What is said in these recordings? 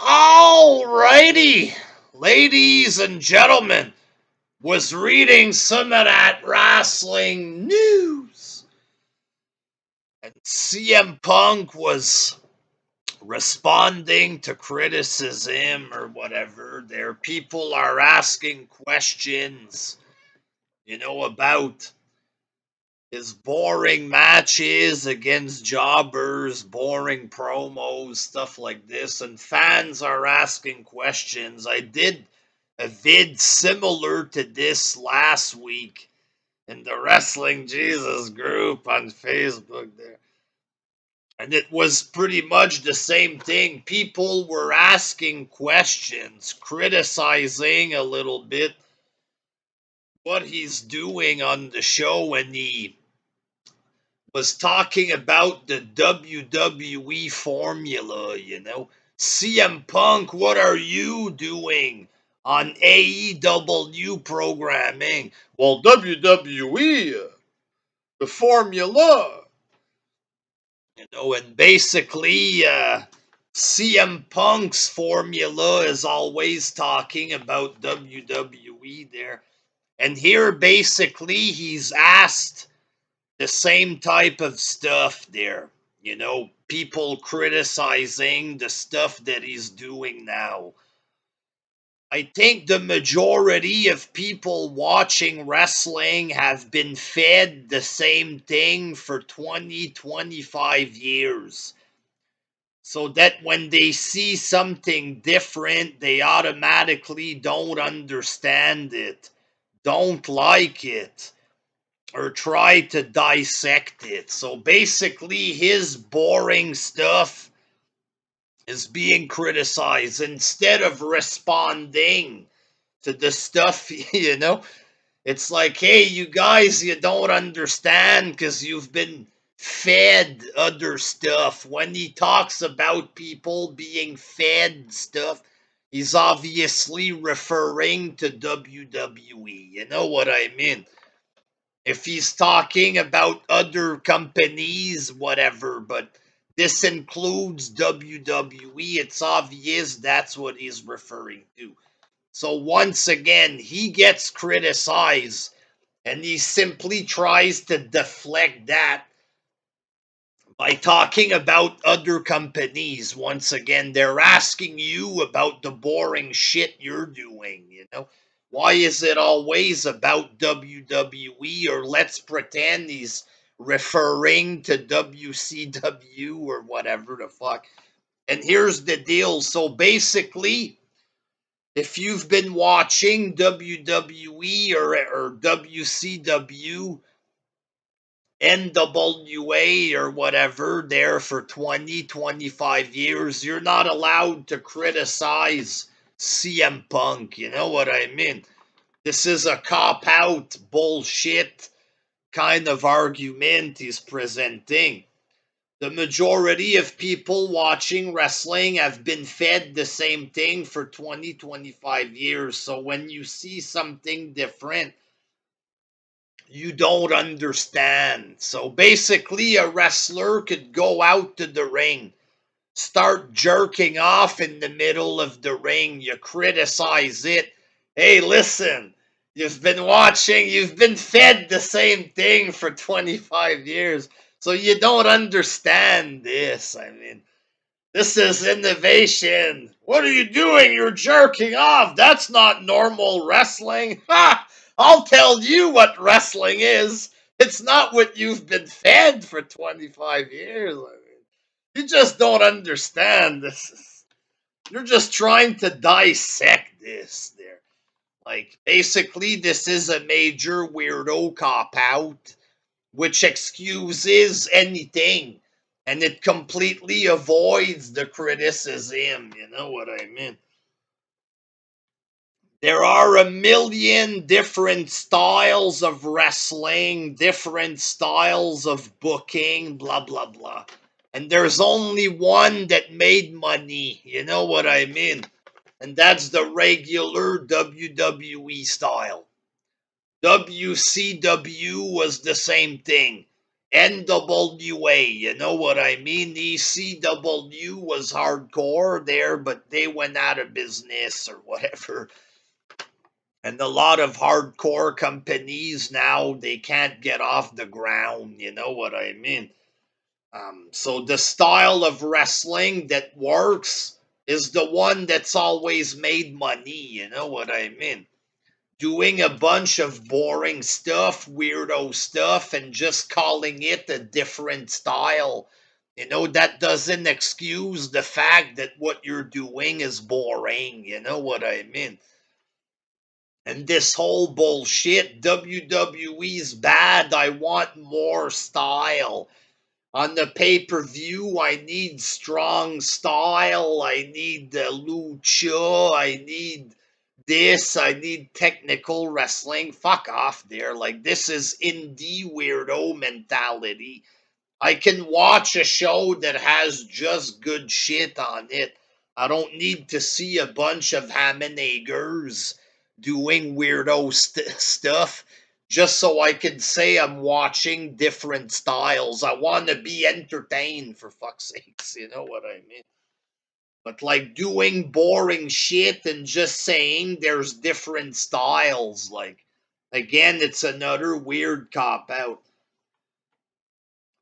Alrighty, ladies and gentlemen, was reading some of that wrestling news, and CM Punk was responding to criticism or whatever. There, people are asking questions, about his boring matches against jobbers, boring promos, stuff like this, and fans are asking questions. I did a vid similar to this last week in the Wrestling Jesus group on Facebook there. And it was pretty much the same thing. People were asking questions, criticizing a little bit what he's doing on the show, and he was talking about the WWE formula, CM Punk, what are you doing on AEW programming? Well, WWE, the formula, and basically, CM Punk's formula is always talking about WWE there. And here, basically, he's asked the same type of stuff there. People criticizing the stuff that he's doing now. I think the majority of people watching wrestling have been fed the same thing for 20, 25 years. So that when they see something different, they automatically don't understand it, don't like it, or try to dissect it. So basically, his boring stuff is being criticized instead of responding to the stuff, It's like, hey, you guys, you don't understand because you've been fed other stuff. When he talks about people being fed stuff, he's obviously referring to WWE. You know what I mean? If he's talking about other companies, whatever, but this includes WWE, it's obvious that's what he's referring to. So once again, he gets criticized and he simply tries to deflect that by talking about other companies. Once again, they're asking you about the boring shit you're doing. Why is it always about WWE? Or let's pretend he's referring to WCW or whatever the fuck. And here's the deal. So basically, if you've been watching WWE or WCW, NWA or whatever there for 20, 25 years, you're not allowed to criticize CM Punk. You know what I mean? This is a cop-out bullshit kind of argument he's presenting. The majority of people watching wrestling have been fed the same thing for 20, 25 years. So when you see something different, you don't understand. So basically, a wrestler could go out to the ring, start jerking off in the middle of the ring. You criticize it. Hey, listen, you've been fed the same thing for 25 years. So you don't understand this. I mean, this is innovation. What are you doing? You're jerking off. That's not normal wrestling. Ha! I'll tell you what wrestling is. It's not what you've been fed for 25 years. I mean, you just don't understand this. You're just trying to dissect this there. Like, basically, this is a major weirdo cop out, which excuses anything, and it completely avoids the criticism. You know what I mean? There are a million different styles of wrestling, different styles of booking, blah, blah, blah. And there's only one that made money. You know what I mean? And that's the regular WWE style. WCW was the same thing. NWA, you know what I mean? ECW was hardcore there, but they went out of business or whatever. And a lot of hardcore companies now, they can't get off the ground, you know what I mean? So the style of wrestling that works is the one that's always made money, you know what I mean? Doing a bunch of boring stuff, weirdo stuff, and just calling it a different style. You know, that doesn't excuse the fact that what you're doing is boring. You know what I mean? And this whole bullshit, WWE's bad. I want more style. On the pay per view, I need strong style. I need the lucha. I need this. I need technical wrestling. Fuck off there. Like, this is indie weirdo mentality. I can watch a show that has just good shit on it. I don't need to see a bunch of ham and eggers doing weirdo stuff just so I can say I'm watching different styles. I want to be entertained, for fuck's sakes. You know what I mean? But like doing boring shit and just saying there's different styles, like, again, it's another weird cop out.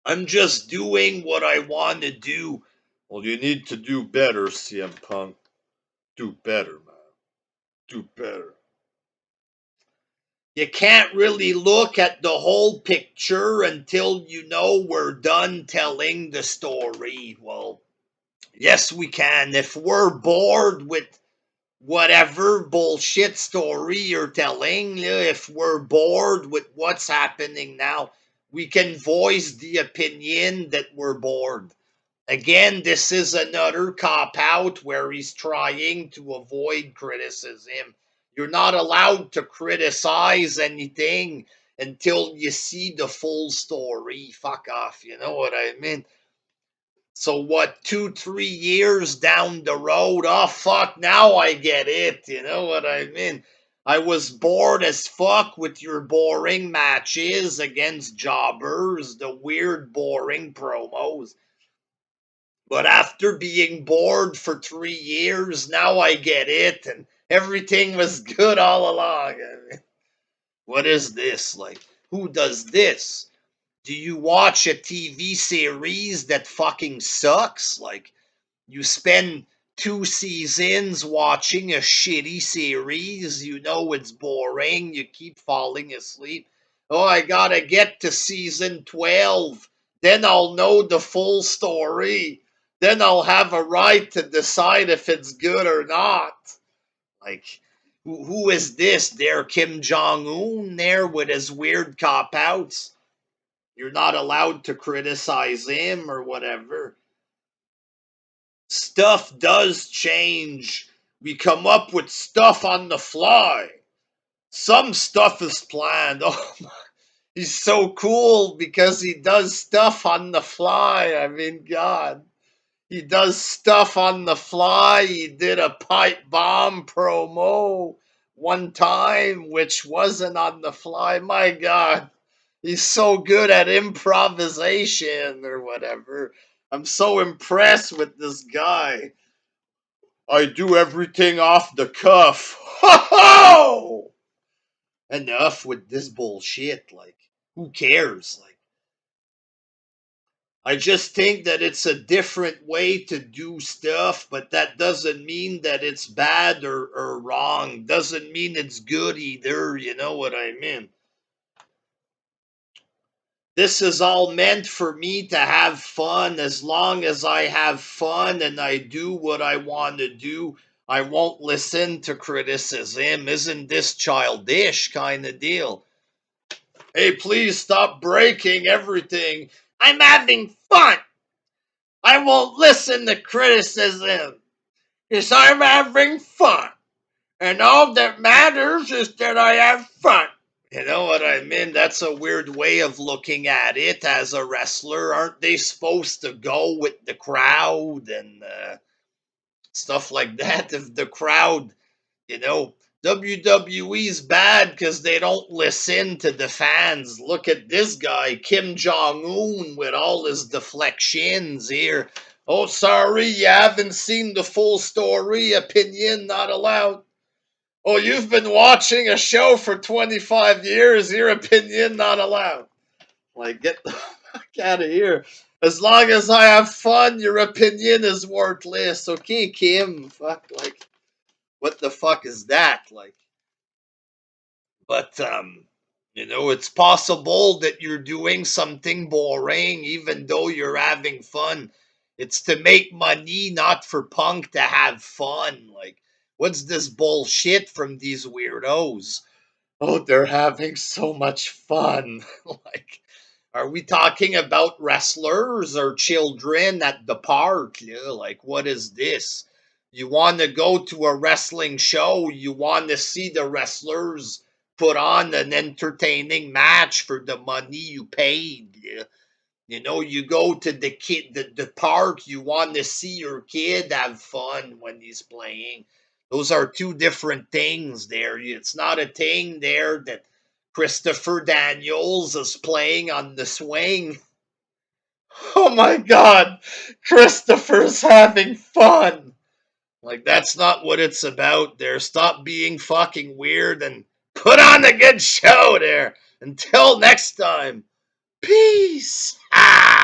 I'm just doing what I want to do. Well, you need to do better, CM Punk. Do better, man. Do better. You can't really look at the whole picture until you know we're done telling the story. Well, yes, we can. If we're bored with whatever bullshit story you're telling, if we're bored with what's happening now, we can voice the opinion that we're bored. Again, this is another cop out where he's trying to avoid criticism. You're not allowed to criticize anything until you see the full story. Fuck off, you know what I mean? So what, 2, 3 years down the road? Oh fuck, now I get it. You know what I mean? I was bored as fuck with your boring matches against jobbers, the weird, boring promos. But after being bored for 3 years, now I get it, and everything was good all along. I mean, what is this? Like, who does this? Do you watch a TV series that fucking sucks? Like, you spend 2 seasons watching a shitty series, you know it's boring, you keep falling asleep. Oh, I gotta get to season 12, then I'll know the full story. Then I'll have a right to decide if it's good or not. Like, who is this? There, Kim Jong Un there with his weird cop outs. You're not allowed to criticize him or whatever. Stuff does change. We come up with stuff on the fly. Some stuff is planned. Oh, he's so cool because he does stuff on the fly. I mean, God. He does stuff on the fly. He did a pipe bomb promo one time, which wasn't on the fly. My God. He's so good at improvisation or whatever. I'm so impressed with this guy. I do everything off the cuff. Ho ho! Enough with this bullshit. Like, who cares? Like, I just think that it's a different way to do stuff, but that doesn't mean that it's bad or wrong. Doesn't mean it's good either. You know what I mean? This is all meant for me to have fun. As long as I have fun and I do what I want to do, I won't listen to criticism. Isn't this childish kind of deal? Hey, please stop breaking everything. I'm having fun. I won't listen to criticism because I'm having fun. And all that matters is that I have fun. You know what I mean? That's a weird way of looking at it as a wrestler. Aren't they supposed to go with the crowd and stuff like that? If the crowd, you know, WWE's bad because they don't listen to the fans. Look at this guy, Kim Jong-un, with all his deflections here. Oh, sorry, you haven't seen the full story. Opinion not allowed. Oh, you've been watching a show for 25 years. Your opinion not allowed. Like, get the fuck out of here. As long as I have fun, your opinion is worthless. Okay, Kim. Fuck, like, what the fuck is that? Like, but, it's possible that you're doing something boring even though you're having fun. It's to make money, not for Punk to have fun. Like, what's this bullshit from these weirdos? Oh, they're having so much fun. Like, are we talking about wrestlers or children at the park? Yeah, like, what is this? You want to go to a wrestling show, you want to see the wrestlers put on an entertaining match for the money you paid. Yeah. You go to the park, you want to see your kid have fun when he's playing. Those are two different things there. It's not a thing there that Christopher Daniels is playing on the swing. Oh my god, Christopher's having fun. Like, that's not what it's about there. Stop being fucking weird and put on a good show there. Until next time, peace. Ah!